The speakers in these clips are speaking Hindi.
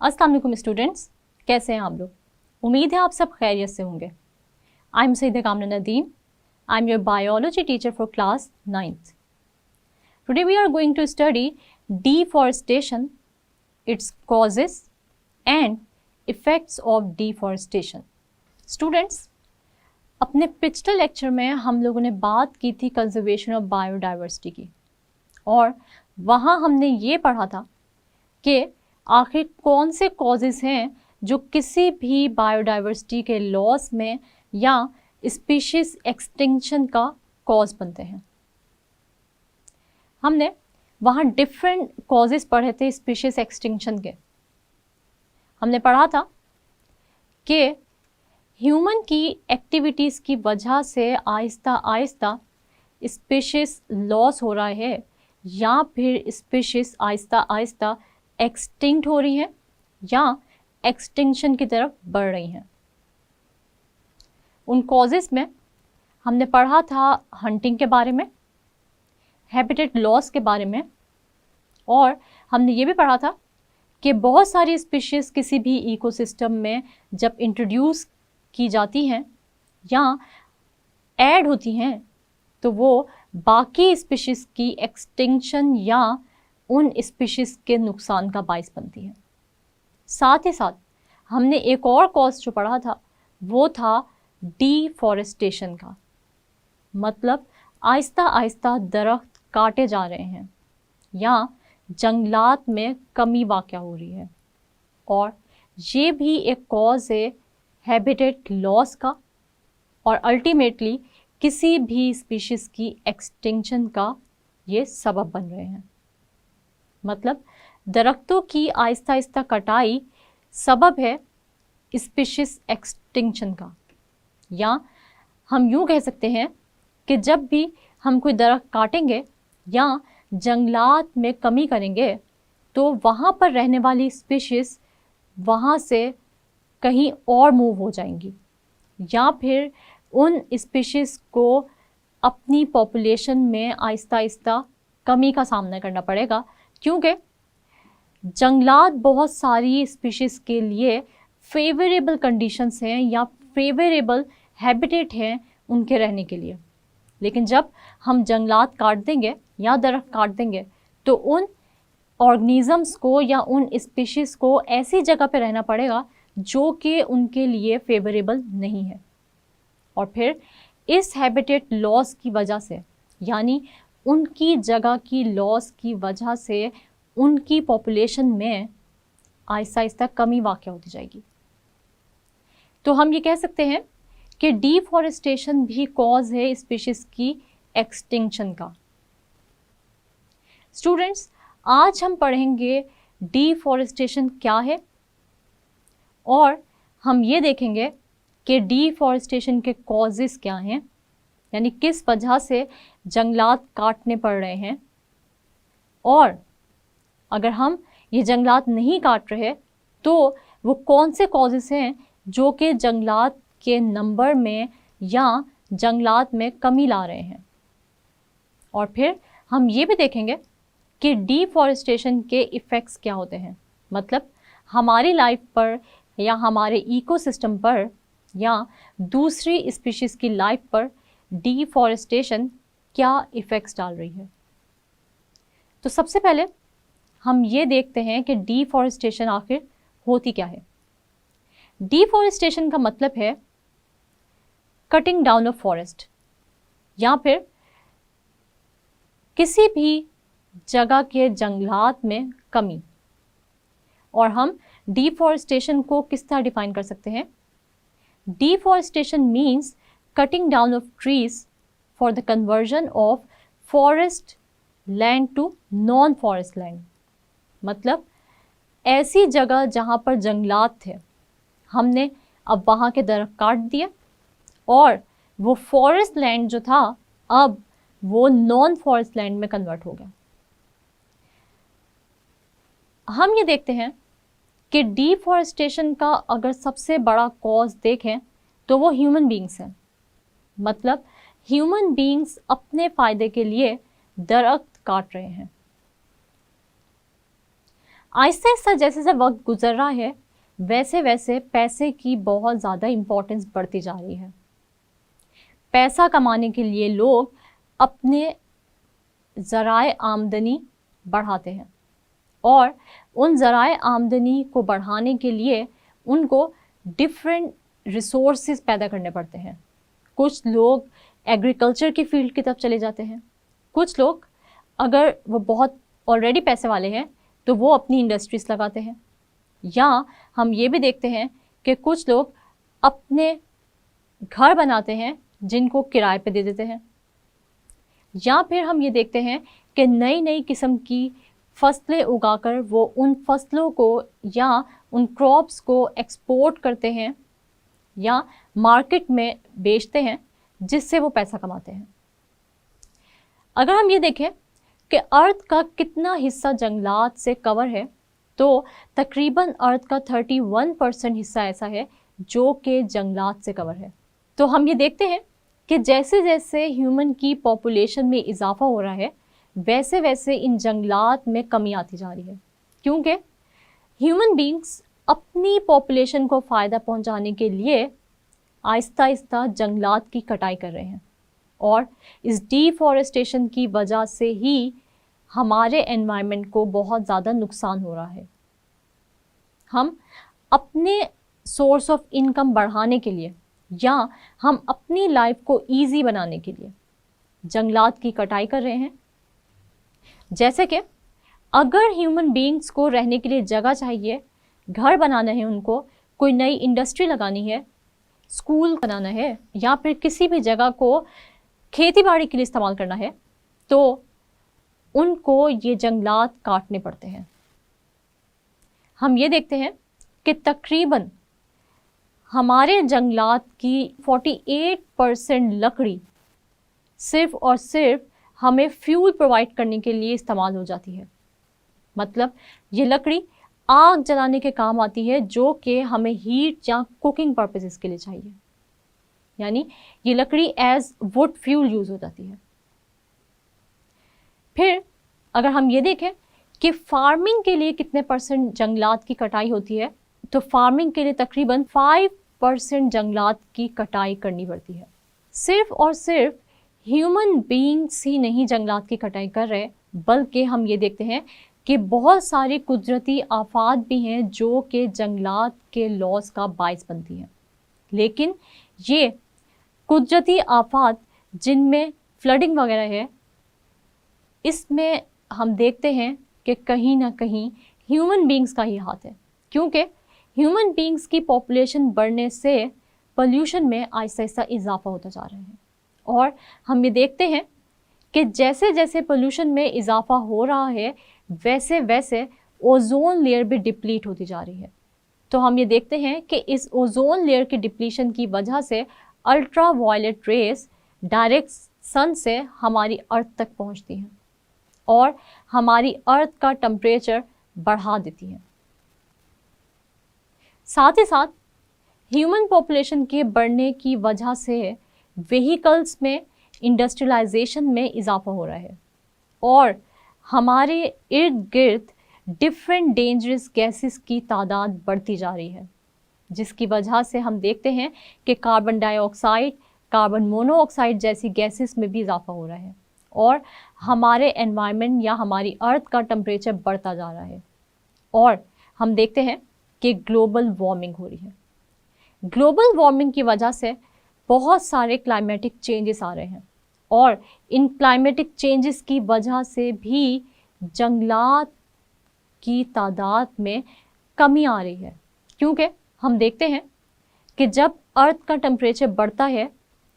अस्सलाम वालेकुम स्टूडेंट्स, कैसे हैं आप लोग। उम्मीद है आप सब खैरियत से होंगे। आई am Saeeda Kamna Nadeem. I am your biology teacher for class 9th। Today we are going to study deforestation, its causes and effects of deforestation. Students, अपने पिछले लेक्चर में हम लोगों ने बात की थी कंजर्वेशन ऑफ बायोडाइवर्सिटी की, और वहाँ हमने ये पढ़ा था कि आखिर कौन से कॉजेज़ हैं जो किसी भी बायोडाइवर्सिटी के लॉस में या स्पीशीज़ एक्सटिंक्शन का कॉज बनते हैं। हमने वहाँ डिफरेंट कॉजेज़ पढ़े थे स्पीशीज़ एक्सटिंक्शन के। हमने पढ़ा था कि ह्यूमन की एक्टिविटीज़ की वजह से आहिस्ता आहिस्ता स्पीशीज़ लॉस हो रहा है या फिर स्पीशीज़ आहिस्ता आहिस्ता एक्सटिंक्ट हो रही हैं या एक्सटिंक्शन की तरफ बढ़ रही हैं। उन कॉजेज़ में हमने पढ़ा था हंटिंग के बारे में, हैबिटेट लॉस के बारे में, और हमने ये भी पढ़ा था कि बहुत सारी स्पीशीज़ किसी भी इकोसिस्टम में जब इंट्रोड्यूस की जाती हैं या ऐड होती हैं तो वो बाकी स्पीशीज़ की एक्सटिंक्शन या उन स्पीशीज़ के नुकसान का बाइस बनती है। साथ ही साथ हमने एक और कॉज जो पढ़ा था वो था डिफॉरेस्टेशन का, मतलब आहिस्ता आहिस्ता दरख्त काटे जा रहे हैं या जंगलात में कमी वाक़या हो रही है, और ये भी एक कॉज है हैबिटेट लॉस का, और अल्टीमेटली किसी भी स्पीशीज़ की एक्सटिंक्शन का ये सबब बन रहे हैं। मतलब दरख्तों की आहिस्ता आहिस्ता कटाई सबब है स्पीशीज़ एक्सटिंक्शन का, या हम यूँ कह सकते हैं कि जब भी हम कोई दरख्त काटेंगे या जंगलात में कमी करेंगे तो वहाँ पर रहने वाली स्पीशीज़ वहाँ से कहीं और मूव हो जाएंगी, या फिर उन स्पीशीज़ को अपनी पॉपुलेशन में आहिस्ता आहिस्ता कमी का सामना करना पड़ेगा, क्योंकि जंगलात बहुत सारी स्पीशीज़ के लिए फेवरेबल कंडीशंस हैं या फेवरेबल हैबिटेट हैं उनके रहने के लिए। लेकिन जब हम जंगलात काट देंगे या दरख्त काट देंगे तो उन ऑर्गेनिज़म्स को या उन स्पीशीज़ को ऐसी जगह पे रहना पड़ेगा जो कि उनके लिए फेवरेबल नहीं है, और फिर इस हैबिटेट लॉस की वजह से, यानी उनकी जगह की लॉस की वजह से उनकी पॉपुलेशन में आहिस्ता आहिस्ता कमी वाक़या होती जाएगी। तो हम ये कह सकते हैं कि डिफॉरेस्टेशन भी कॉज है स्पीशीज़ की एक्सटिंक्शन का। स्टूडेंट्स, आज हम पढ़ेंगे डिफॉरेस्टेशन क्या है, और हम ये देखेंगे कि डिफॉरेस्टेशन के कॉजेज़ क्या हैं, यानी किस वजह से जंगलात काटने पड़ रहे हैं, और अगर हम ये जंगलात नहीं काट रहे तो वो कौन से कॉजेज़ हैं जो कि जंगलात के नंबर में या जंगलात में कमी ला रहे हैं। और फिर हम ये भी देखेंगे कि डिफॉरेस्टेशन के इफ़ेक्ट्स क्या होते हैं, मतलब हमारी लाइफ पर या हमारे इकोसिस्टम पर या दूसरी स्पीशीज़ की लाइफ पर डिफॉरेस्टेशन क्या इफ़ेक्ट्स डाल रही है। तो सबसे पहले हम ये देखते हैं कि डिफॉरेस्टेशन आखिर होती क्या है। डिफॉरेस्टेशन का मतलब है कटिंग डाउन ऑफ फॉरेस्ट, या फिर किसी भी जगह के जंगलात में कमी। और हम डिफॉरेस्टेशन को किस तरह डिफाइन कर सकते हैं। Deforestation means cutting down of trees for the conversion of forest land to non forest land, मतलब ऐसी जगह जहाँ पर जंगलात थे हमने अब वहाँ के दरख्त काट दिए और वो फॉरेस्ट लैंड जो था अब वो नॉन फॉरेस्ट लैंड में कन्वर्ट हो गया। हम ये देखते हैं कि डिफॉरेस्टेशन का अगर सबसे बड़ा कॉज देखें तो वो ह्यूमन बीइंग्स हैं, मतलब ह्यूमन बीइंग्स अपने फ़ायदे के लिए दरख्त काट रहे हैं। आहिस्ता आहिस्ता जैसे जैसे वक्त गुजर रहा है वैसे वैसे पैसे की बहुत ज़्यादा इम्पोर्टेंस बढ़ती जा रही है। पैसा कमाने के लिए लोग अपने ज़राए आमदनी बढ़ाते हैं और उन ज़राए आमदनी को बढ़ाने के लिए उनको डिफरेंट रिसोर्सेज पैदा करने पड़ते हैं। कुछ लोग एग्रीकल्चर की फील्ड की तरफ चले जाते हैं, कुछ लोग अगर वो बहुत ऑलरेडी पैसे वाले हैं तो वो अपनी इंडस्ट्रीज लगाते हैं, या हम ये भी देखते हैं कि कुछ लोग अपने घर बनाते हैं जिनको किराए पे दे देते हैं, या फिर हम ये देखते हैं कि नई नई किस्म की फसलें उगाकर वो उन फसलों को या उन क्रॉप्स को एक्सपोर्ट करते हैं या मार्केट में बेचते हैं, जिससे वो पैसा कमाते हैं। अगर हम ये देखें कि अर्थ का कितना हिस्सा जंगलात से कवर है, तो तकरीबन अर्थ का 31% हिस्सा ऐसा है जो कि जंगलात से कवर है। तो हम ये देखते हैं कि जैसे जैसे ह्यूमन की पॉपुलेशन में इजाफा हो रहा है वैसे वैसे इन जंगलात में कमी आती जा रही है, क्योंकि ह्यूमन बींग्स अपनी पॉपुलेशन को फ़ायदा पहुंचाने के लिए आहिस्ता आहिस्ता जंगलात की कटाई कर रहे हैं और इस डिफॉरेस्टेशन की वजह से ही हमारे एनवायरनमेंट को बहुत ज़्यादा नुकसान हो रहा है। हम अपने सोर्स ऑफ इनकम बढ़ाने के लिए या हम अपनी लाइफ को इजी बनाने के लिए जंगलात की कटाई कर रहे हैं। जैसे कि अगर ह्यूमन बीइंग्स को रहने के लिए जगह चाहिए, घर बनाना है, उनको कोई नई इंडस्ट्री लगानी है, स्कूल बनाना है, या फिर किसी भी जगह को खेती बाड़ी के लिए इस्तेमाल करना है, तो उनको ये जंगलात काटने पड़ते हैं। हम ये देखते हैं कि तकरीबन हमारे जंगलात की 48% लकड़ी सिर्फ और सिर्फ हमें फ्यूल प्रोवाइड करने के लिए इस्तेमाल हो जाती है। मतलब ये लकड़ी आग जलाने के काम आती है, जो कि हमें हीट या कुकिंग पर्पसेस के लिए चाहिए, यानी ये लकड़ी एज वुड फ्यूल यूज़ हो जाती है। फिर अगर हम ये देखें कि फार्मिंग के लिए कितने % जंगलात की कटाई होती है, तो फार्मिंग के लिए तकरीबन 5% जंगलात की कटाई करनी पड़ती है। सिर्फ और सिर्फ ह्यूमन बीइंग्स ही नहीं जंगलात की कटाई कर रहे, बल्कि हम ये देखते हैं कि बहुत सारी कुदरती आफात भी हैं जो कि जंगलात के लॉस का बायस बनती हैं। लेकिन ये कुदरती आफात जिनमें फ्लडिंग वगैरह है, इसमें हम देखते हैं कि कहीं ना कहीं ह्यूमन बीइंग्स का ही हाथ है, क्योंकि ह्यूमन बीइंग्स की पॉपुलेशन बढ़ने से पोल्यूशन में आहिस्ता आहिस्ता इजाफा होता जा रहा है। और हम ये देखते हैं कि जैसे जैसे पोल्यूशन में इजाफा हो रहा है वैसे वैसे ओजोन लेयर भी डिप्लीट होती जा रही है। तो हम ये देखते हैं कि इस ओजोन लेयर की डिप्लीशन की वजह से ultra violet rays direct sun से हमारी अर्थ तक पहुंचती हैं और हमारी अर्थ का टेम्परेचर बढ़ा देती हैं। साथ ही साथ ह्यूमन पॉपुलेशन के बढ़ने की वजह से व्हीकल्स में इंडस्ट्रियलाइजेशन में इजाफा हो रहा है और हमारे इर्द गिर्द डिफरेंट डेंजरस गैसेस की तादाद बढ़ती जा रही है, जिसकी वजह से हम देखते हैं कि कार्बन डाइऑक्साइड, कार्बन मोनोऑक्साइड जैसी गैसेस में भी इजाफा हो रहा है और हमारे एनवायरनमेंट या हमारी अर्थ का टेम्परेचर बढ़ता जा रहा है। और हम देखते हैं कि ग्लोबल वार्मिंग हो रही है। ग्लोबल वार्मिंग की वजह से बहुत सारे क्लाइमेटिक चेंजेस आ रहे हैं और इन क्लाइमेटिक चेंजेस की वजह से भी जंगलात की तादाद में कमी आ रही है, क्योंकि हम देखते हैं कि जब अर्थ का टेम्परेचर बढ़ता है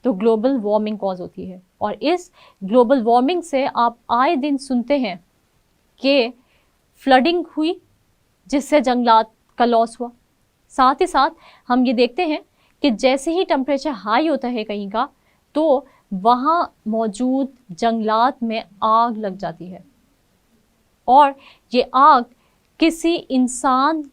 तो ग्लोबल वार्मिंग कॉज होती है और इस ग्लोबल वार्मिंग से आप आए दिन सुनते हैं कि फ्लडिंग हुई जिससे जंगलात का लॉस हुआ। साथ ही साथ हम ये देखते हैं कि जैसे ही टेम्परेचर हाई होता है कहीं का, तो वहाँ मौजूद जंगलात में आग लग जाती है और ये आग किसी इंसान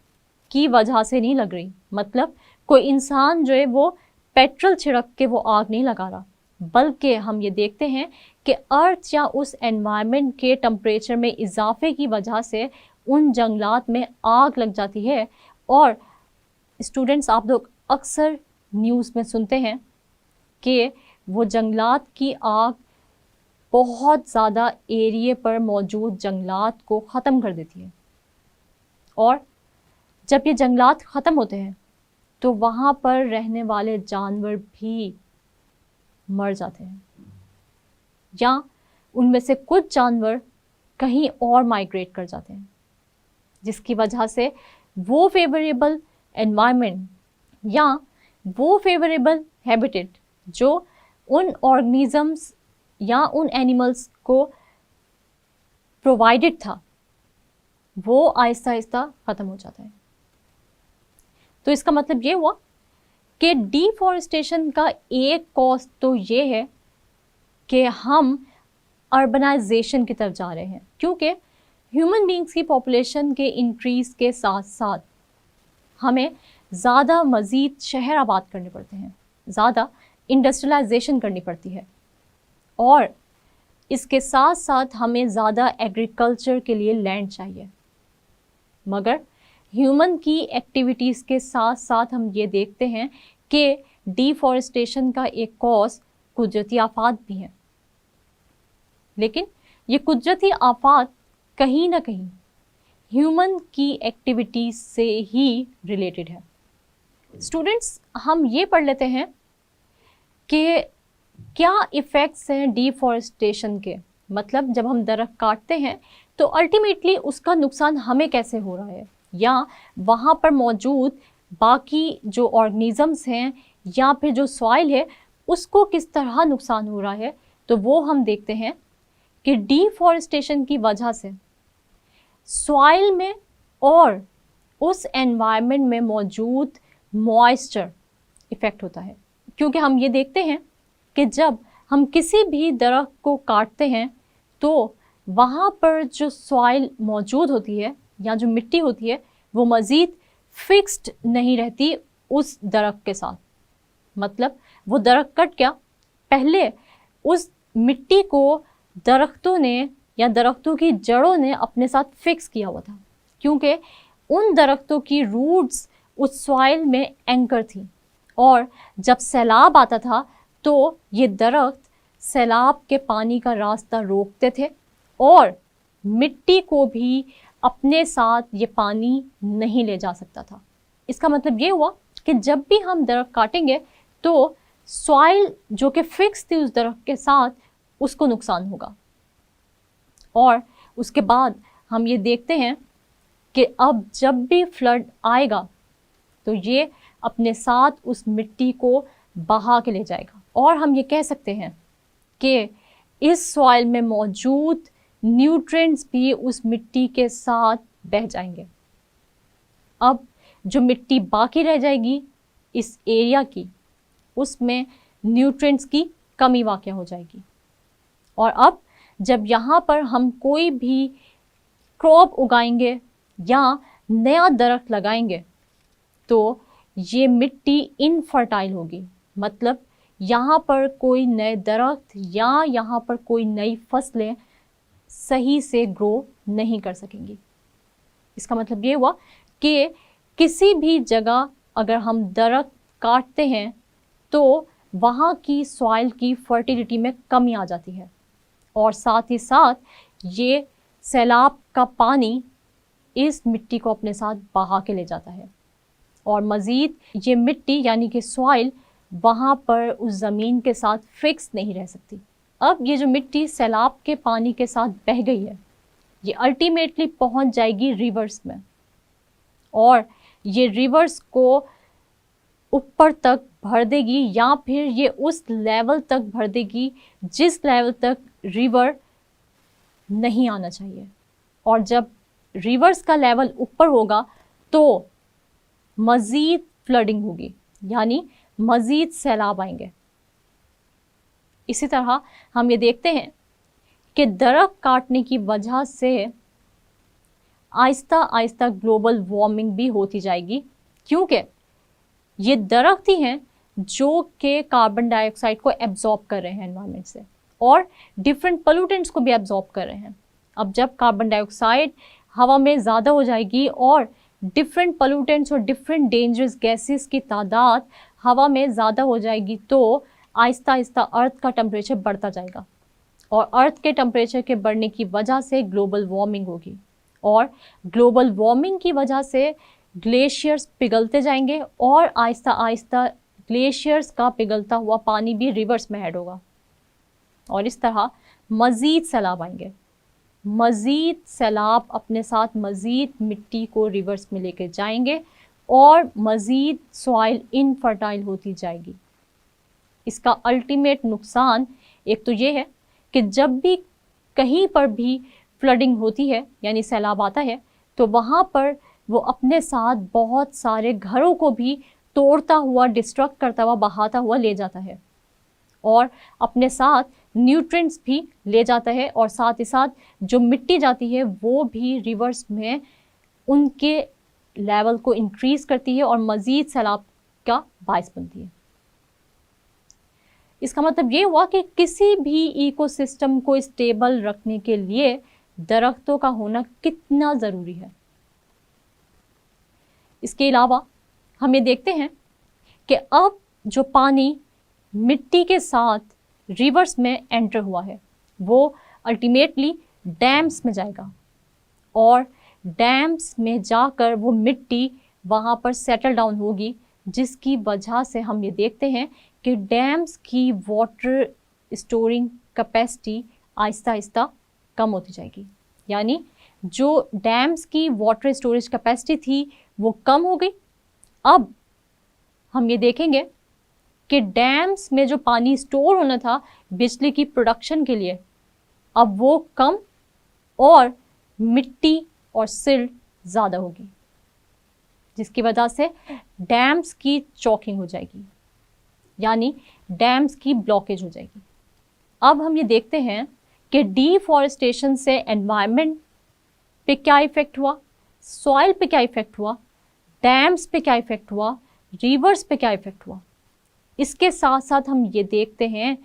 की वजह से नहीं लग रही। मतलब कोई इंसान जो है वो पेट्रोल छिड़क के वो आग नहीं लगा रहा, बल्कि हम ये देखते हैं कि अर्थ या उस एनवायरनमेंट के टेम्परेचर में इजाफे की वजह से उन जंगलात में आग लग जाती है। और स्टूडेंट्स, आप लोग अक्सर न्यूज़ में सुनते हैं कि वो जंगलात की आग बहुत ज़्यादा एरिया पर मौजूद जंगलात को ख़त्म कर देती है। और जब ये जंगलात ख़त्म होते हैं तो वहाँ पर रहने वाले जानवर भी मर जाते हैं, या उनमें से कुछ जानवर कहीं और माइग्रेट कर जाते हैं, जिसकी वजह से वो फेवरेबल एनवायरनमेंट या वो फेवरेबल हैबिटेट जो उन ऑर्गेनिजम्स या उन एनिमल्स को प्रोवाइडेड था, वो आहिस्ता आहिस्ता ख़त्म हो जाता है। तो इसका मतलब ये हुआ कि डिफॉरेस्टेशन का एक कॉज तो ये है कि हम अर्बनाइजेशन की तरफ जा रहे हैं, क्योंकि ह्यूमन बींग्स की पॉपुलेशन के इंक्रीज़ के साथ साथ हमें ज़्यादा मज़ीद शहर आबाद करने पड़ते हैं, ज़्यादा इंडस्ट्रियलाइजेशन करनी पड़ती है, और इसके साथ साथ हमें ज़्यादा एग्रीकल्चर के लिए लैंड चाहिए। मगर ह्यूमन की एक्टिविटीज़ के साथ साथ हम ये देखते हैं कि डिफॉरेस्टेशन का एक कॉज कुदरती आफात भी हैं, लेकिन ये कुदरती आफात कहीं ना कहीं ह्यूमन की एक्टिविटीज़ से ही रिलेटेड है। स्टूडेंट्स, हम ये पढ़ लेते हैं कि क्या इफ़ेक्ट्स हैं डिफॉरेस्टेशन के। मतलब जब हम दरख्त काटते हैं तो अल्टीमेटली उसका नुकसान हमें कैसे हो रहा है, या वहाँ पर मौजूद बाकी जो ऑर्गेनिजम्स हैं या फिर जो सॉइल है उसको किस तरह नुकसान हो रहा है। तो वो हम देखते हैं कि डिफॉरेस्टेशन की वजह से सॉइल में और उस एनवायरनमेंट में मौजूद मॉइस्चर इफ़ेक्ट होता है। क्योंकि हम ये देखते हैं कि जब हम किसी भी दरख्त को काटते हैं तो वहाँ पर जो सॉइल मौजूद होती है या जो मिट्टी होती है वो मज़ीद फिक्स्ड नहीं रहती उस दरख्त के साथ। मतलब वो दरख्त कट गया, पहले उस मिट्टी को दरख्तों ने या दरख्तों की जड़ों ने अपने साथ फिक्स किया हुआ था, क्योंकि उन दरख्तों की रूट्स उस सॉइल में एंकर थी, और जब सैलाब आता था तो ये दरख्त सैलाब के पानी का रास्ता रोकते थे और मिट्टी को भी अपने साथ ये पानी नहीं ले जा सकता था। इसका मतलब ये हुआ कि जब भी हम दरख्त काटेंगे तो सॉइल जो कि फिक्स थी उस दरख्त के साथ उसको नुकसान होगा। और उसके बाद हम ये देखते हैं कि अब जब भी फ्लड आएगा तो ये अपने साथ उस मिट्टी को बहा के ले जाएगा, और हम ये कह सकते हैं कि इस सॉइल में मौजूद न्यूट्रिएंट्स भी उस मिट्टी के साथ बह जाएंगे। अब जो मिट्टी बाकी रह जाएगी इस एरिया की, उसमें न्यूट्रिएंट्स की कमी वाक़ हो जाएगी। और अब जब यहाँ पर हम कोई भी क्रॉप उगाएंगे या नया दरख्त लगाएंगे तो ये मिट्टी इनफर्टाइल होगी। मतलब यहाँ पर कोई नए दरख्त या यहाँ पर कोई नई फसलें सही से ग्रो नहीं कर सकेंगी। इसका मतलब ये हुआ कि किसी भी जगह अगर हम दरख्त काटते हैं तो वहाँ की सॉइल की फर्टिलिटी में कमी आ जाती है, और साथ ही साथ ये सैलाब का पानी इस मिट्टी को अपने साथ बहा के ले जाता है, और मज़ीद ये मिट्टी यानी कि सॉइल वहाँ पर उस ज़मीन के साथ फिक्स नहीं रह सकती। अब ये जो मिट्टी सैलाब के पानी के साथ बह गई है ये अल्टीमेटली पहुँच जाएगी रिवर्स में, और ये रिवर्स को ऊपर तक भर देगी, या फिर ये उस लेवल तक भर देगी जिस लेवल तक रिवर नहीं आना चाहिए। और जब रिवर्स का लेवल ऊपर होगा तो मज़ीद फ्लडिंग होगी, यानी मज़ीद सैलाब आएंगे। इसी तरह हम ये देखते हैं कि दरख्त काटने की वजह से आहिस्ता आहिस्ता ग्लोबल वार्मिंग भी होती जाएगी, क्योंकि ये दरख्त ही हैं जो कि कार्बन डाइऑक्साइड को एब्जॉर्ब कर रहे हैं एनवायरनमेंट से, और डिफरेंट पोल्यूटेंट्स को भी एब्जॉर्ब कर रहे हैं। अब जब कार्बन डाइऑक्साइड हवा में ज़्यादा हो जाएगी और डिफरेंट पोल्यूटेंट्स और डिफरेंट डेंजरस गैसेस की तादाद हवा में ज़्यादा हो जाएगी, तो आहिस्ता आहिस्ता अर्थ का टेम्परेचर बढ़ता जाएगा और अर्थ के टेम्परेचर के बढ़ने की वजह से ग्लोबल वार्मिंग होगी और ग्लोबल वार्मिंग की वजह से ग्लेशियर्स पिघलते जाएंगे और आहिस्ता आहिस्ता ग्लेशियर्स का पिघलता हुआ पानी भी रिवर्स में हेड होगा और इस तरह मज़ीद सैलाब आएंगे। मज़ीद सैलाब अपने साथ मज़ीद मिट्टी को रिवर्स में लेकर जाएंगे और मज़ीद सॉइल इनफर्टाइल होती जाएगी। इसका अल्टीमेट नुकसान एक तो ये है कि जब भी कहीं पर भी फ्लडिंग होती है यानी सैलाब आता है तो वहाँ पर वो अपने साथ बहुत सारे घरों को भी तोड़ता हुआ, डिस्ट्रक्ट करता हुआ, बहाता हुआ ले जाता है और अपने साथ न्यूट्रिएंट्स भी ले जाता है और साथ ही साथ जो मिट्टी जाती है वो भी रिवर्स में उनके लेवल को इंक्रीज करती है और मज़ीद सैलाब का बायस बनती है। इसका मतलब ये हुआ कि किसी भी इकोसिस्टम को स्टेबल रखने के लिए दरख्तों का होना कितना ज़रूरी है। इसके अलावा हम ये देखते हैं कि अब जो पानी मिट्टी के साथ रिवर्स में एंटर हुआ है वो अल्टीमेटली डैम्स में जाएगा और डैम्स में जाकर वो मिट्टी वहाँ पर सेटल डाउन होगी, जिसकी वजह से हम ये देखते हैं कि डैम्स की water storing capacity Aahista Aahista कम होती जाएगी। यानी जो डैम्स की वाटर स्टोरेज कैपेसिटी थी वो कम हो गई। अब हम ये देखेंगे कि डैम्स में जो पानी स्टोर होना था बिजली की प्रोडक्शन के लिए, अब वो कम और मिट्टी और सिल्ट ज़्यादा होगी, जिसकी वजह से डैम्स की चॉकिंग हो जाएगी यानी डैम्स की ब्लॉकेज हो जाएगी। अब हम ये देखते हैं कि डिफॉरेस्टेशन से एनवायरनमेंट पे क्या इफ़ेक्ट हुआ, सॉइल पे क्या इफ़ेक्ट हुआ, डैम्स पे क्या इफ़ेक्ट हुआ, रिवर्स पे क्या इफ़ेक्ट हुआ। इसके साथ साथ हम ये देखते हैं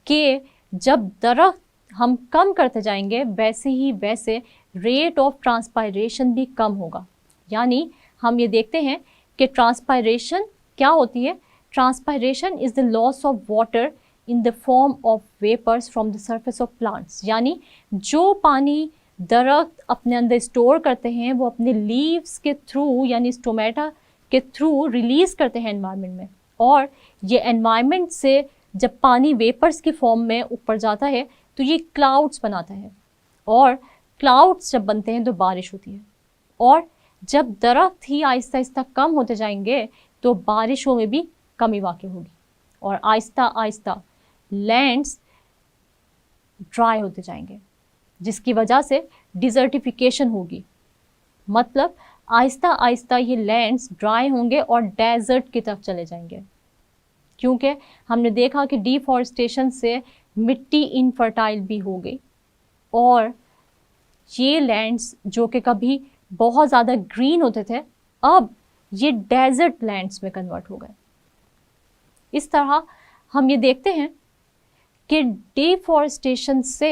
कि जब दरख्त हम कम करते जाएंगे वैसे ही वैसे रेट ऑफ ट्रांसपायरेशन भी कम होगा। यानी हम ये देखते हैं कि ट्रांसपायरेशन क्या होती है। Transpiration is the loss of water in the form of vapours from the surface of plants. यानी जो पानी दरख्त अपने अंदर स्टोर करते हैं वो अपने लीव्स के थ्रू यानी स्टोमेटा के थ्रू रिलीज़ करते हैं एनवायरनमेंट में, और ये एनवायरनमेंट से जब पानी वेपर्स की फॉर्म में ऊपर जाता है तो ये क्लाउड्स बनाता है और क्लाउड्स जब बनते हैं तो बारिश होती है, और जब दरख्त ही आहिस्ता आहिस्ता कम होते जाएंगे तो बारिशों में भी कमी वाक़ई होगी और आहिस्ता आहिस्ता लैंड्स ड्राई होते जाएंगे, जिसकी वजह से डिज़र्टिफिकेशन होगी। मतलब आहिस्ता आहिस्ता ये लैंड्स ड्राई होंगे और डेजर्ट की तरफ चले जाएंगे, क्योंकि हमने देखा कि डिफॉरेस्टेशन से मिट्टी इनफर्टाइल भी हो गई और ये लैंड्स जो कि कभी बहुत ज़्यादा ग्रीन होते थे अब ये डेजर्ट लैंड्स में कन्वर्ट हो गए। इस तरह हम ये देखते हैं कि डिफॉरेस्टेशन से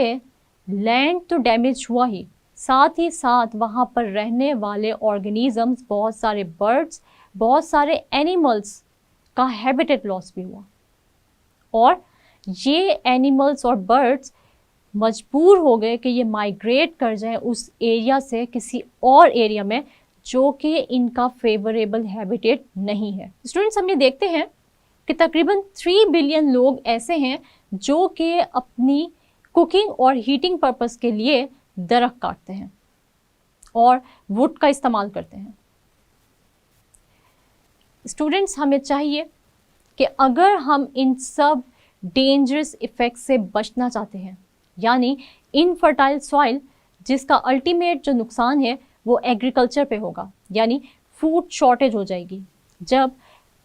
लैंड तो डैमेज हुआ ही, साथ ही साथ वहाँ पर रहने वाले ऑर्गेनिजम्स, बहुत सारे बर्ड्स, बहुत सारे एनिमल्स का हैबिटेट लॉस भी हुआ और ये एनिमल्स और बर्ड्स मजबूर हो गए कि ये माइग्रेट कर जाएं उस एरिया से किसी और एरिया में जो कि इनका फेवरेबल हैबिटेट नहीं है। स्टूडेंट्स, हम ये देखते हैं कि तकरीबन 3 बिलियन लोग ऐसे हैं जो कि अपनी कुकिंग और हीटिंग पर्पस के लिए दरख्त काटते हैं और वुड का इस्तेमाल करते हैं। स्टूडेंट्स, हमें चाहिए कि अगर हम इन सब डेंजरस इफ़ेक्ट से बचना चाहते हैं, यानी इनफर्टाइल सॉइल जिसका अल्टीमेट जो नुकसान है वो एग्रीकल्चर पे होगा, यानी फूड शॉर्टेज हो जाएगी। जब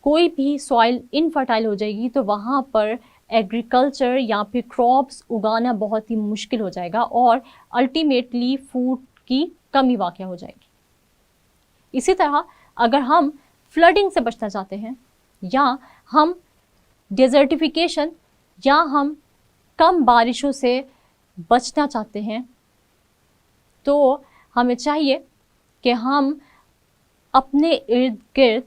कोई भी सॉइल इनफर्टाइल हो जाएगी तो वहाँ पर एग्रीकल्चर या फिर क्रॉप्स उगाना बहुत ही मुश्किल हो जाएगा और अल्टीमेटली फूड की कमी वाक़या हो जाएगी। इसी तरह अगर हम फ्लडिंग से बचना चाहते हैं या हम डेजर्टिफिकेशन या हम कम बारिशों से बचना चाहते हैं तो हमें चाहिए कि हम अपने इर्द गिर्द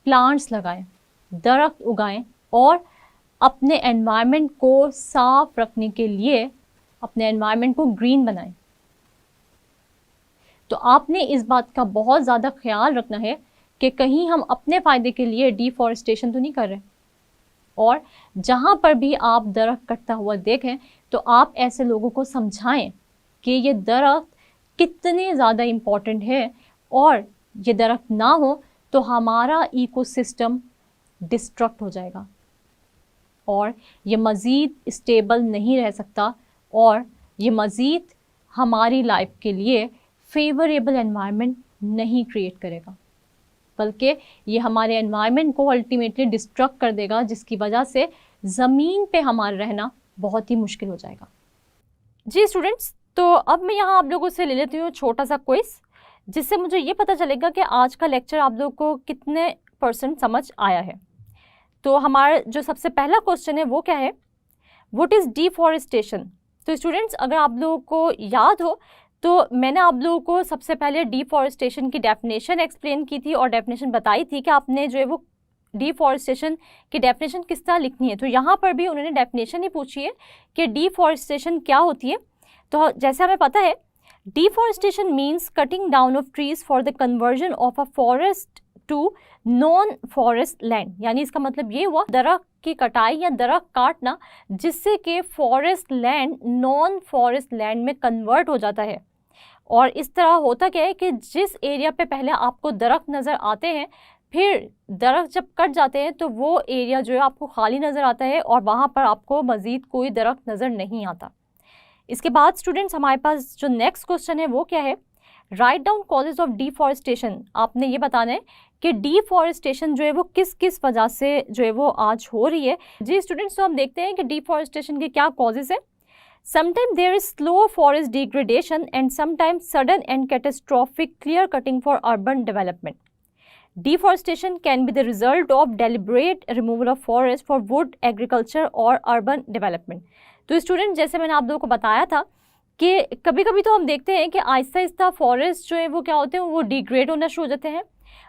प्लांट्स लगाएं, दरख्त उगाएं और अपने एनवायरनमेंट को साफ रखने के लिए अपने एनवायरनमेंट को ग्रीन बनाएं। तो आपने इस बात का बहुत ज़्यादा ख्याल रखना है कि कहीं हम अपने फ़ायदे के लिए डिफॉरेस्टेशन तो नहीं कर रहे। और जहाँ पर भी आप दरख्त कटता हुआ देखें तो आप ऐसे लोगों को समझाएं कि ये दरख्त कितने ज़्यादा इम्पॉर्टेंट है और ये दरख्त ना हो तो हमारा इकोसिस्टम डिस्ट्रक्ट हो जाएगा और ये मज़ीद स्टेबल नहीं रह सकता और ये मज़ीद हमारी लाइफ के लिए फेवरेबल एनवायरनमेंट नहीं क्रिएट करेगा, बल्कि ये हमारे एनवायरनमेंट को अल्टीमेटली डिस्ट्रक्ट कर देगा, जिसकी वजह से ज़मीन पे हमारा रहना बहुत ही मुश्किल हो जाएगा। जी स्टूडेंट्स, तो अब मैं यहाँ आप लोगों से ले लेती हूँ छोटा सा क्विज, जिससे मुझे ये पता चलेगा कि आज का लेक्चर आप लोगों को कितने % समझ आया है। तो हमारा जो सबसे पहला क्वेश्चन है वो क्या है, व्हाट इज़ डिफॉरेस्टेशन। तो स्टूडेंट्स, अगर आप लोगों को याद हो तो मैंने आप लोगों को सबसे पहले डिफॉरेस्टेशन की डेफिनेशन एक्सप्लेन की थी और डेफिनेशन बताई थी कि आपने जो है वो डिफॉरेस्टेशन की डेफिनेशन किस तरह लिखनी है। तो यहाँ पर भी उन्होंने डेफिनेशन ही पूछी है कि डिफॉरेस्टेशन क्या होती है। तो जैसे हमें पता है, deforestation means cutting down of trees for the conversion of a forest to non forest land. यानी इसका मतलब ये हुआ दरख्त की कटाई या दरख्त काटना जिससे कि forest land non forest land में कन्वर्ट हो जाता है। और इस तरह होता क्या है कि जिस एरिया पे पहले आपको दरख्त नज़र आते हैं, फिर दरख्त जब कट जाते हैं तो वो एरिया जो है आपको खाली नज़र आता है और वहाँ पर आपको मज़ीद कोई दरख्त नज़र नहीं आता। इसके बाद स्टूडेंट्स, हमारे पास जो नेक्स्ट क्वेश्चन है वो क्या है, write down causes of deforestation. आपने ये बताना है कि डिफॉरेस्टेशन जो है वो किस किस वजह से जो है वो आज हो रही है। जी स्टूडेंट्स, तो हम देखते हैं कि डिफॉरेस्टेशन के क्या कॉजेज है। Sometimes there is slow forest degradation and sometimes sudden and catastrophic clear cutting for urban development. Deforestation can be the result of deliberate removal of forest for wood, agriculture or urban development. तो स्टूडेंट, जैसे मैंने आप लोगों को बताया था कि कभी कभी तो हम देखते हैं कि आहिस्ता आहिस्ता फॉरेस्ट जो है वो क्या होते हैं, वो डिग्रेड होना शुरू हो जाते हैं।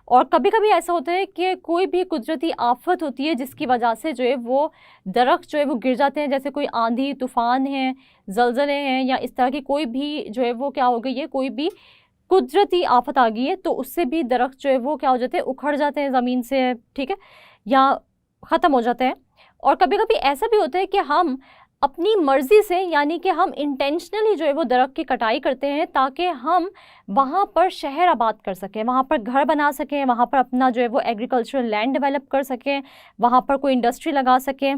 और कभी कभी ऐसा होता है कि कोई भी कुदरती आफत होती है जिसकी वजह से जो है वो दरख्त जो है वो गिर जाते हैं, जैसे कोई आंधी तूफान है, ज़लज़ले हैं, या इस तरह की कोई भी जो है वो क्या हो गई है, कोई भी कुदरती आफत आ गई है, तो उससे भी दरख्त जो है वो क्या हो जाते हैं, उखड़ जाते हैं ज़मीन से, ठीक है, या ख़त्म हो जाते हैं। और कभी कभी ऐसा भी होता है कि हम अपनी मर्ज़ी से, यानी कि हम इंटेंशनली जो है वो दरख्त की कटाई करते हैं ताकि हम वहाँ पर शहर आबाद कर सकें, वहाँ पर घर बना सकें, वहाँ पर अपना जो है वो एग्रीकल्चरल लैंड डेवलप कर सकें, वहाँ पर कोई इंडस्ट्री लगा सकें।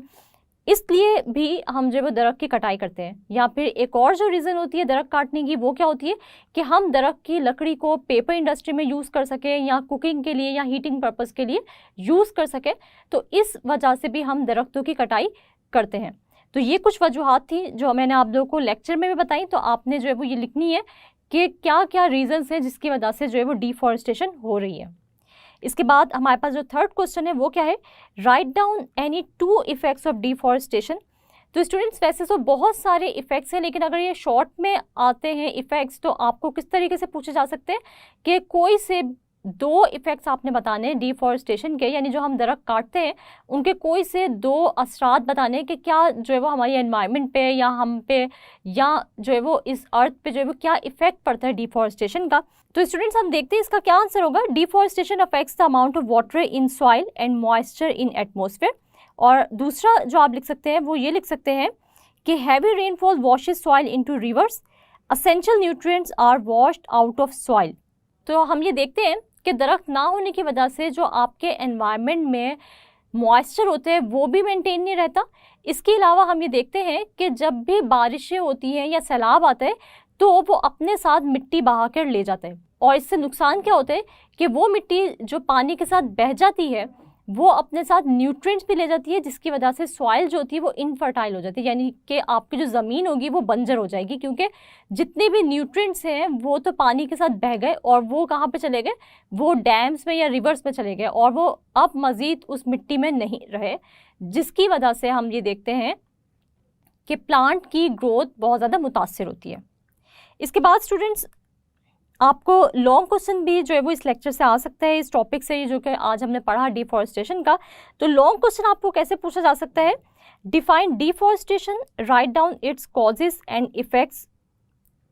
इसलिए भी हम जो है वो दरख्त की कटाई करते हैं। या फिर एक और जो रीज़न होती है दरख्त काटने की, वो क्या होती है कि हम दरख्त की लकड़ी को पेपर इंडस्ट्री में यूज़ कर सकें, या कुकिंग के लिए या हीटिंग पर्पज़ के लिए यूज़ कर सकें। तो इस वजह से भी हम दरख्तों की कटाई करते हैं। तो ये कुछ वजूहात थी जो मैंने आप लोगों को लेक्चर में भी बताई। तो आपने जो है वो ये लिखनी है कि क्या क्या रीज़न्स हैं जिसकी वजह से जो है वो डिफॉरेस्टेशन हो रही है। इसके बाद हमारे पास जो थर्ड क्वेश्चन है वो क्या है, write down any 2 effects of deforestation. तो स्टूडेंट्स, वैसे तो बहुत सारे इफ़ेक्ट्स हैं, लेकिन अगर ये शॉर्ट में आते हैं इफ़ेक्ट्स तो आपको किस तरीके से पूछे जा सकते हैं कि कोई से 2 इफ़ेक्ट्स आपने बताने हैं डिफॉरेस्टेशन के, यानी जो हम दरख्त काटते हैं उनके कोई से 2 असरात बताने हैं कि क्या जो है वो हमारी एनवायरनमेंट पे या हम पे या जो है वो इस अर्थ पे जो है वो क्या इफ़ेक्ट पड़ता है डिफॉरेस्टेशन का। तो स्टूडेंट्स, हम देखते हैं इसका क्या आंसर होगा। Deforestation affects the amount of water in soil and moisture in atmosphere. और दूसरा जो आप लिख सकते हैं वो ये लिख सकते हैं कि heavy rainfall washes soil into rivers, essential nutrients are washed out of soil. तो हम ये देखते हैं कि दरख्त ना होने की वजह से जो आपके एनवायरनमेंट में मॉइस्चर होते हैं वो भी मेंटेन नहीं रहता। इसके अलावा हम ये देखते हैं कि जब भी बारिशें होती हैं या सैलाब आता है तो वो अपने साथ मिट्टी बहा कर ले जाते हैं, और इससे नुकसान क्या होता है कि वो मिट्टी जो पानी के साथ बह जाती है वो अपने साथ न्यूट्रिएंट्स भी ले जाती है, जिसकी वजह से सॉइल जो होती है वो इनफर्टाइल हो जाती है, यानी कि आपकी जो ज़मीन होगी वो बंजर हो जाएगी, क्योंकि जितने भी न्यूट्रिएंट्स हैं वो तो पानी के साथ बह गए और वो कहाँ पे चले गए, वो डैम्स में या रिवर्स में चले गए और वो अब मज़ीद उस मिट्टी में नहीं रहे, जिसकी वजह से हम ये देखते हैं कि प्लांट की ग्रोथ बहुत ज़्यादा मुतासिर होती है। इसके बाद स्टूडेंट्स, आपको लॉन्ग क्वेश्चन भी जो है वो इस लेक्चर से आ सकता है, इस टॉपिक से, जो कि आज हमने पढ़ा डिफॉरेस्टेशन का। तो लॉन्ग क्वेश्चन आपको कैसे पूछा जा सकता है? Define deforestation, write down its causes and effects.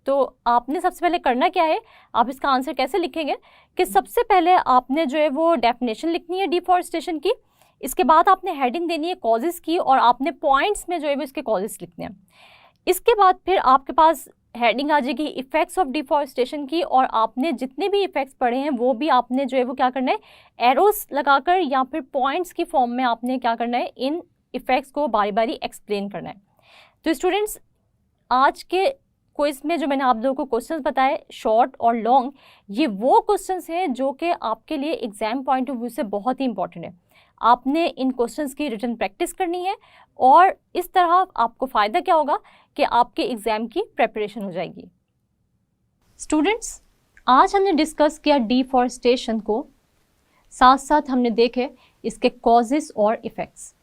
तो आपने सबसे पहले करना क्या है, आप इसका आंसर कैसे लिखेंगे कि सबसे पहले आपने जो है वो डेफिनेशन लिखनी है डिफॉरेस्टेशन की, इसके बाद आपने हेडिंग देनी है कॉजेज़ की, और आपने पॉइंट्स में जो है वो इसके कॉजेज़ लिखने हैं। इसके बाद फिर आपके पास हेडिंग आ जाएगी इफ़ेक्ट्स ऑफ डिफॉरेस्टेशन की, और आपने जितने भी इफ़ेक्ट्स पढ़े हैं वो भी आपने जो है वो क्या करना है, एरोस लगाकर या फिर पॉइंट्स की फॉर्म में आपने क्या करना है, इन इफ़ेक्ट्स को बारी बारी एक्सप्लेन करना है। तो स्टूडेंट्स, आज के क्विज में जो मैंने आप लोगों को क्वेश्चंस बताए, शॉर्ट और लॉन्ग, ये वो क्वेश्चंस हैं जो कि आपके लिए एग्जाम पॉइंट ऑफ व्यू से बहुत ही इंपॉर्टेंट है। आपने इन क्वेश्चंस की रिटन प्रैक्टिस करनी है, और इस तरह आपको फ़ायदा क्या होगा कि आपके एग्ज़ाम की प्रेपरेशन हो जाएगी। स्टूडेंट्स, आज हमने डिस्कस किया डिफॉरेस्टेशन को, साथ साथ हमने देखे इसके कॉजेस और इफ़ेक्ट्स।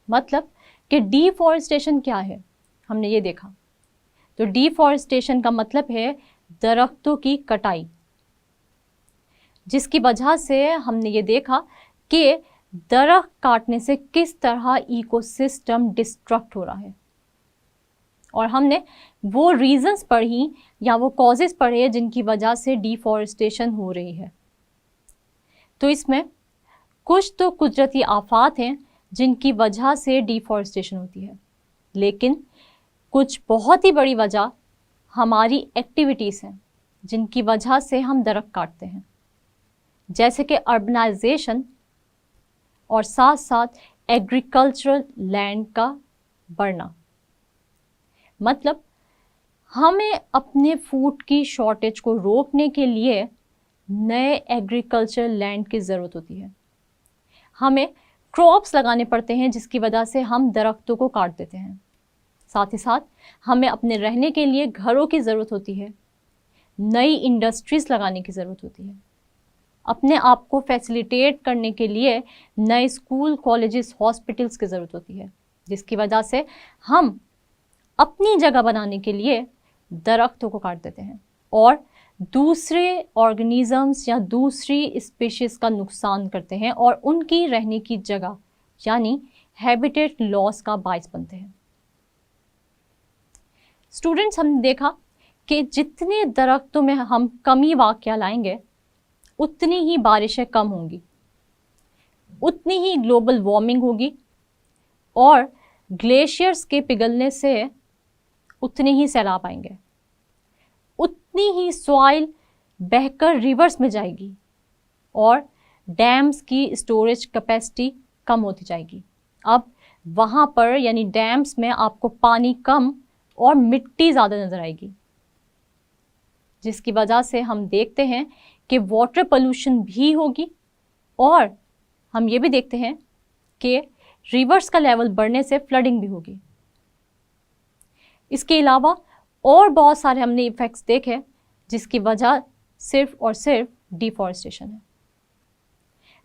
मतलब कि डिफॉरेस्टेशन क्या है, हमने ये देखा। तो डिफॉरेस्टेशन का मतलब है दरख्तों की कटाई, जिसकी वजह से हमने ये देखा कि दरख्त काटने से किस तरह इकोसिस्टम डिस्ट्रक्ट हो रहा है, और हमने वो रीजंस पढ़ी या वो कॉजेस पढ़े जिनकी वजह से डिफॉरेस्टेशन हो रही है। तो इसमें कुछ तो कुदरती आफात हैं जिनकी वजह से डिफॉरेस्टेशन होती है, लेकिन कुछ बहुत ही बड़ी वजह हमारी एक्टिविटीज़ हैं जिनकी वजह से हम दरख्त काटते हैं, जैसे कि अर्बनाइजेशन और साथ साथ एग्रीकल्चरल लैंड का बढ़ना। मतलब हमें अपने फूड की शॉर्टेज को रोकने के लिए नए एग्रीकल्चरल लैंड की ज़रूरत होती है। हमें क्रॉप्स लगाने पड़ते हैं जिसकी वजह से हम दरख्तों को काट देते हैं। साथ ही साथ हमें अपने रहने के लिए घरों की ज़रूरत होती है, नई इंडस्ट्रीज़ लगाने की ज़रूरत होती है, अपने आप को फैसिलिटेट करने के लिए नए स्कूल, कॉलेजेस, हॉस्पिटल्स की ज़रूरत होती है, जिसकी वजह से हम अपनी जगह बनाने के लिए दरख्तों को काट देते हैं और दूसरे ऑर्गेनिजम्स या दूसरी स्पीशीज़ का नुकसान करते हैं और उनकी रहने की जगह यानी हैबिटेट लॉस का बायस बनते हैं। स्टूडेंट्स, हमने देखा कि जितने दरख्तों में हम कमी वाक़या लाएंगे उतनी ही बारिशें कम होंगी, उतनी ही ग्लोबल वार्मिंग होगी, और ग्लेशियर्स के पिघलने से उतने ही सैलाब आएंगे, उतनी ही सॉइल बहकर रिवर्स में जाएगी और डैम्स की स्टोरेज कैपेसिटी कम होती जाएगी। अब वहाँ पर यानी डैम्स में आपको पानी कम और मिट्टी ज़्यादा नज़र आएगी, जिसकी वजह से हम देखते हैं कि वाटर पोल्यूशन भी होगी, और हम ये भी देखते हैं कि रिवर्स का लेवल बढ़ने से फ्लडिंग भी होगी। इसके अलावा और बहुत सारे हमने इफ़ेक्ट्स देखे जिसकी वजह सिर्फ और सिर्फ डिफॉरेस्टेशन है।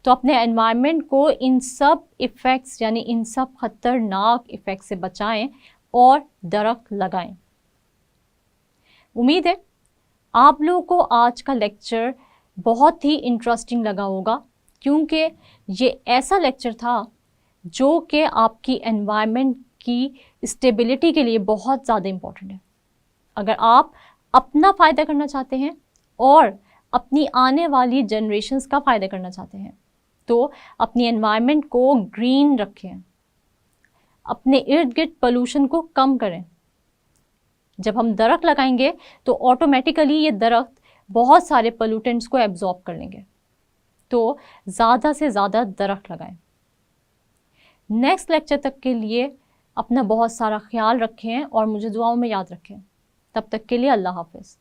तो अपने एनवायरनमेंट को इन सब इफ़ेक्ट्स यानी इन सब खतरनाक इफ़ेक्ट से बचाएं और दरख्त लगाएं। उम्मीद है आप लोगों को आज का लेक्चर बहुत ही इंटरेस्टिंग लगा होगा, क्योंकि ये ऐसा लेक्चर था जो कि आपकी एनवायरनमेंट की स्टेबिलिटी के लिए बहुत ज़्यादा इम्पोर्टेंट है। अगर आप अपना फ़ायदा करना चाहते हैं और अपनी आने वाली जनरेशन्स का फ़ायदा करना चाहते हैं तो अपनी एनवायरनमेंट को ग्रीन रखें, अपने इर्द गिर्द पोल्यूशन को कम करें। जब हम दरख्त लगाएंगे तो ऑटोमेटिकली ये दरख्त बहुत सारे पोल्यूटेंट्स को एब्जॉर्ब कर लेंगे। तो ज़्यादा से ज़्यादा दरख्त लगाएं। नेक्स्ट लेक्चर तक के लिए अपना बहुत सारा ख्याल रखें और मुझे दुआओं में याद रखें। तब तक के लिए अल्लाह हाफ़िज़।